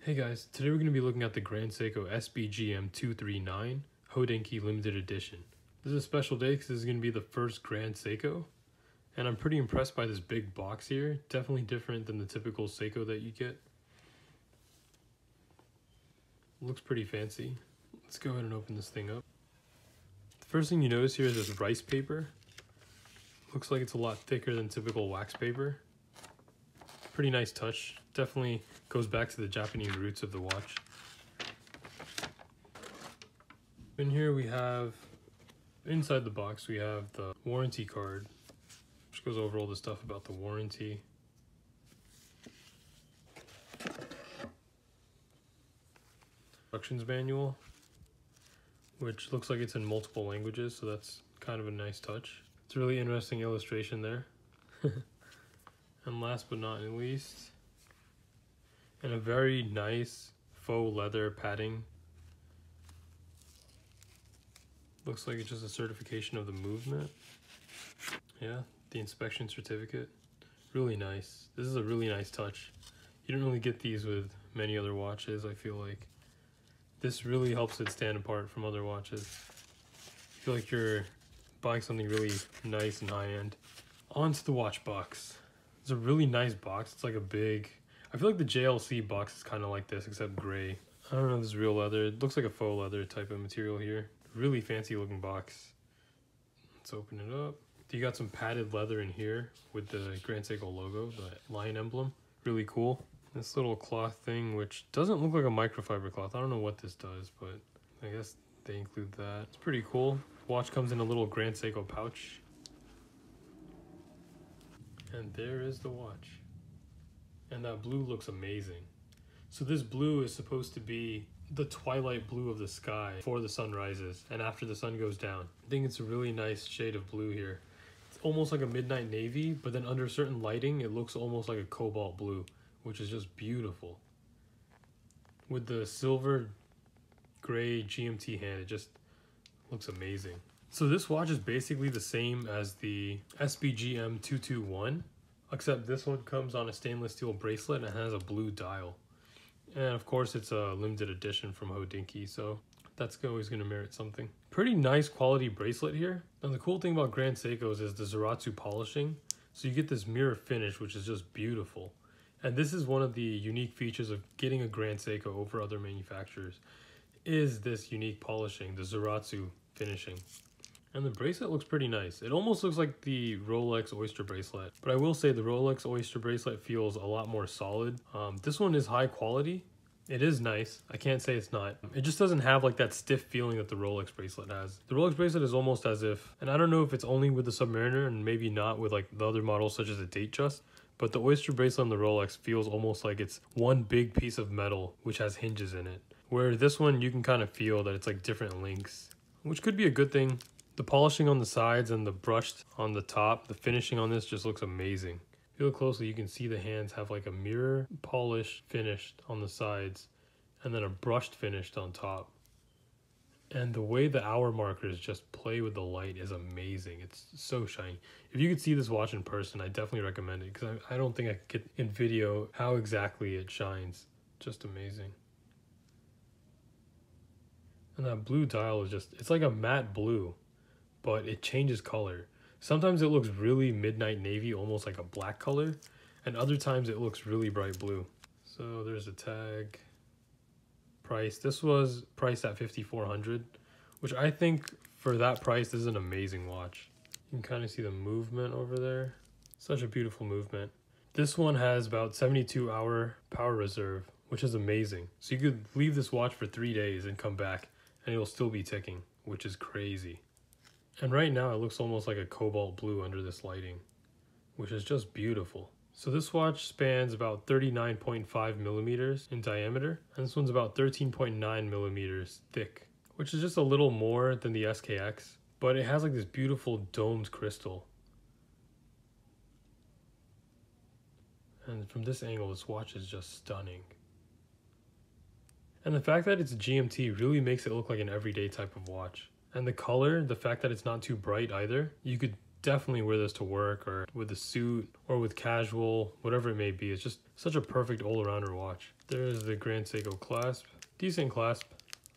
Hey guys, today we're going to be looking at the grand-seiko SBGM239 Hodinkee limited edition. This is a special day because this is going to be the first grand-seiko, and I'm pretty impressed by this big box here. Definitely different than the typical seiko that you get. Looks pretty fancy. Let's go ahead and open this thing up. The first thing you notice here is this rice paper. Looks like it's a lot thicker than typical wax paper. Pretty nice touch. Definitely goes back to the Japanese roots of the watch. In here we have, inside the box we have the warranty card, which goes over all the stuff about the warranty. Instructions manual, which looks like it's in multiple languages, so that's kind of a nice touch. It's a really interesting illustration there. And last but not least, and a very nice faux leather padding. Looks like it's just a certification of the movement. Yeah, the inspection certificate. Really nice. This is a really nice touch. You don't really get these with many other watches, I feel like. This really helps it stand apart from other watches. I feel like you're buying something really nice and high-end. On to the watch box. It's a really nice box. It's like a big... I feel like the JLC box is kind of like this, except gray. I don't know if this is real leather. It looks like a faux leather type of material here. Really fancy looking box. Let's open it up. You got some padded leather in here with the grand-seiko logo, the lion emblem. Really cool. This little cloth thing, which doesn't look like a microfiber cloth. I don't know what this does, but I guess they include that. It's pretty cool. Watch comes in a little grand-seiko pouch. And there is the watch. And that blue looks amazing. So this blue is supposed to be the twilight blue of the sky before the sun rises and after the sun goes down. I think it's a really nice shade of blue here. It's almost like a midnight navy, but then under certain lighting, it looks almost like a cobalt blue, which is just beautiful. With the silver gray GMT hand, it just looks amazing. So this watch is basically the same as the SBGM221, except this one comes on a stainless steel bracelet and has a blue dial. And of course it's a limited edition from Hodinkee, so that's always going to merit something. Pretty nice quality bracelet here. And the cool thing about Grand Seikos is the Zaratsu polishing. So you get this mirror finish, which is just beautiful. And this is one of the unique features of getting a Grand Seiko over other manufacturers, is this unique polishing, the Zaratsu finishing. And the bracelet looks pretty nice. It almost looks like the Rolex Oyster bracelet. But I will say the Rolex Oyster bracelet feels a lot more solid. This one is high quality. It is nice. I can't say it's not. It just doesn't have like that stiff feeling that the Rolex bracelet has. The Rolex bracelet is almost as if, and I don't know if it's only with the Submariner and maybe not with like the other models such as the Datejust, but the Oyster bracelet on the Rolex feels almost like it's one big piece of metal which has hinges in it. Where this one you can kind of feel that it's like different links, which could be a good thing. The polishing on the sides and the brushed on the top, the finishing on this just looks amazing. If you look closely, you can see the hands have like a mirror polish finished on the sides and then a brushed finished on top. And the way the hour markers just play with the light is amazing. It's so shiny. If you could see this watch in person, I definitely recommend it because I don't think I could get in video how exactly it shines. Just amazing. And that blue dial is just, it's like a matte blue, but it changes color. Sometimes it looks really midnight navy, almost like a black color, and other times it looks really bright blue. So there's a tag. Price. This was priced at $5,400, which I think for that price, this is an amazing watch. You can kind of see the movement over there. Such a beautiful movement. This one has about 72-hour power reserve, which is amazing. So you could leave this watch for 3 days and come back, and it'll still be ticking, which is crazy. And right now it looks almost like a cobalt blue under this lighting, which is just beautiful. So this watch spans about 39.5 millimeters in diameter, and this one's about 13.9 millimeters thick, which is just a little more than the SKX, but it has like this beautiful domed crystal. And from this angle, this watch is just stunning. And the fact that it's GMT really makes it look like an everyday type of watch. And the color, the fact that it's not too bright either, you could definitely wear this to work or with a suit or with casual, whatever it may be. It's just such a perfect all-arounder watch. There's the grand-seiko clasp. Decent clasp.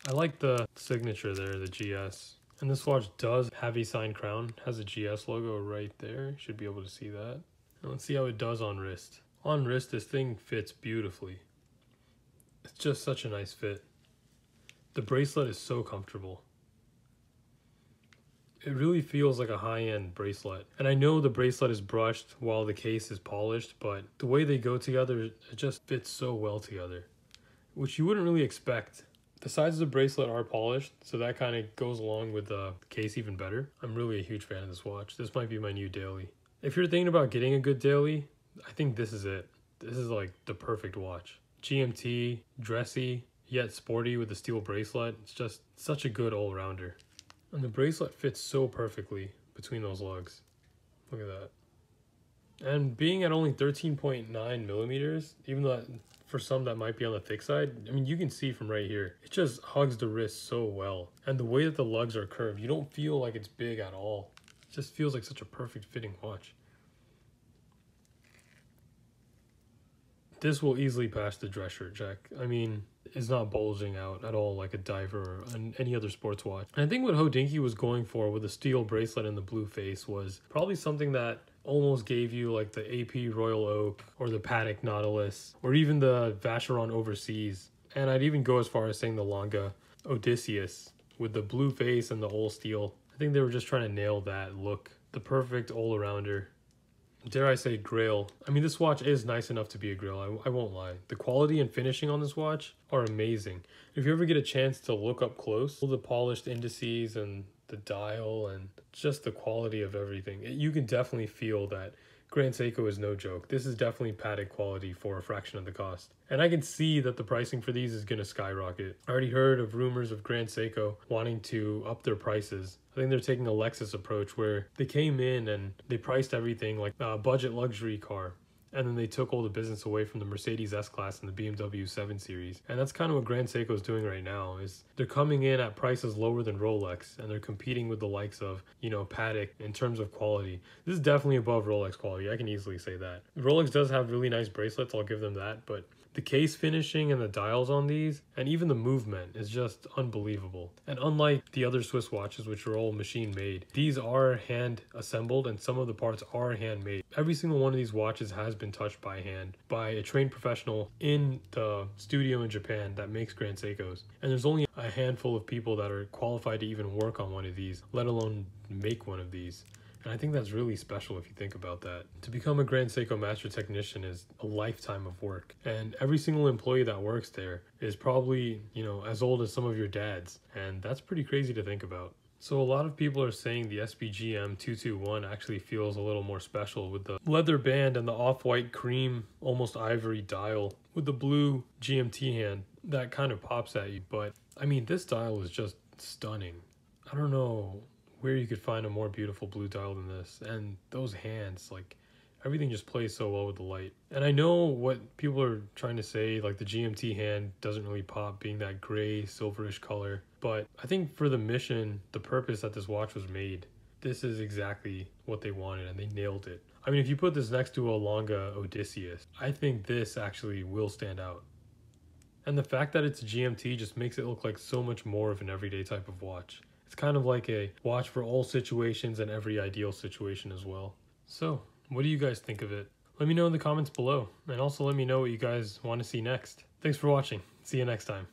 I like the signature there, the GS. And this watch does have a signed crown. Has a GS logo right there. You should be able to see that. And let's see how it does on wrist. On wrist, this thing fits beautifully. It's just such a nice fit. The bracelet is so comfortable. It really feels like a high-end bracelet. And I know the bracelet is brushed while the case is polished, but the way they go together, it just fits so well together, which you wouldn't really expect. The sides of the bracelet are polished, so that kind of goes along with the case even better. I'm really a huge fan of this watch. This might be my new daily. If you're thinking about getting a good daily, I think this is it. This is like the perfect watch. GMT, dressy, yet sporty with the steel bracelet. It's just such a good all-rounder. And the bracelet fits so perfectly between those lugs. Look at that. And being at only 13.9 millimeters, even though for some that might be on the thick side, I mean, you can see from right here, it just hugs the wrist so well. And the way that the lugs are curved, you don't feel like it's big at all. It just feels like such a perfect fitting watch. This will easily pass the dress shirt check. I mean, it's not bulging out at all like a diver or any other sports watch. And I think what Hodinkee was going for with the steel bracelet and the blue face was probably something that almost gave you like the AP Royal Oak or the Patek Nautilus or even the Vacheron Overseas. And I'd even go as far as saying the Lange Odysseus with the blue face and the all steel. I think they were just trying to nail that look. The perfect all-arounder. Dare I say grail. I mean, this watch is nice enough to be a grail, I won't lie. The quality and finishing on this watch are amazing. If you ever get a chance to look up close, all the polished indices and the dial and just the quality of everything, you can definitely feel that grand-seiko is no joke. This is definitely Patek quality for a fraction of the cost. And I can see that the pricing for these is going to skyrocket. I already heard of rumors of grand-seiko wanting to up their prices. I think they're taking a Lexus approach where they came in and they priced everything like a budget luxury car. And then they took all the business away from the Mercedes S-Class and the BMW 7 Series. And that's kind of what grand-seiko is doing right now, is they're coming in at prices lower than Rolex, and they're competing with the likes of, you know, Patek in terms of quality. This is definitely above Rolex quality, I can easily say that. Rolex does have really nice bracelets, I'll give them that, but the case finishing and the dials on these, and even the movement, is just unbelievable. And unlike the other Swiss watches, which are all machine made, these are hand assembled and some of the parts are handmade. Every single one of these watches has been touched by hand by a trained professional in the studio in Japan that makes grand-seikos. And there's only a handful of people that are qualified to even work on one of these, let alone make one of these. And I think that's really special if you think about that. To become a grand-seiko master technician is a lifetime of work. And every single employee that works there is probably, you know, as old as some of your dads. And that's pretty crazy to think about. So a lot of people are saying the SBGM239 actually feels a little more special with the leather band and the off-white cream, almost ivory dial with the blue GMT hand that kind of pops at you. But I mean, this dial is just stunning. I don't know where you could find a more beautiful blue dial than this. And those hands, like, everything just plays so well with the light. And I know what people are trying to say, like the GMT hand doesn't really pop being that gray, silverish color. But I think for the mission, the purpose that this watch was made, this is exactly what they wanted and they nailed it. I mean, if you put this next to a Lange Odysseus, I think this actually will stand out. And the fact that it's a GMT just makes it look like so much more of an everyday type of watch. It's kind of like a watch for all situations and every ideal situation as well. So, what do you guys think of it? Let me know in the comments below, and also let me know what you guys want to see next. Thanks for watching. See you next time.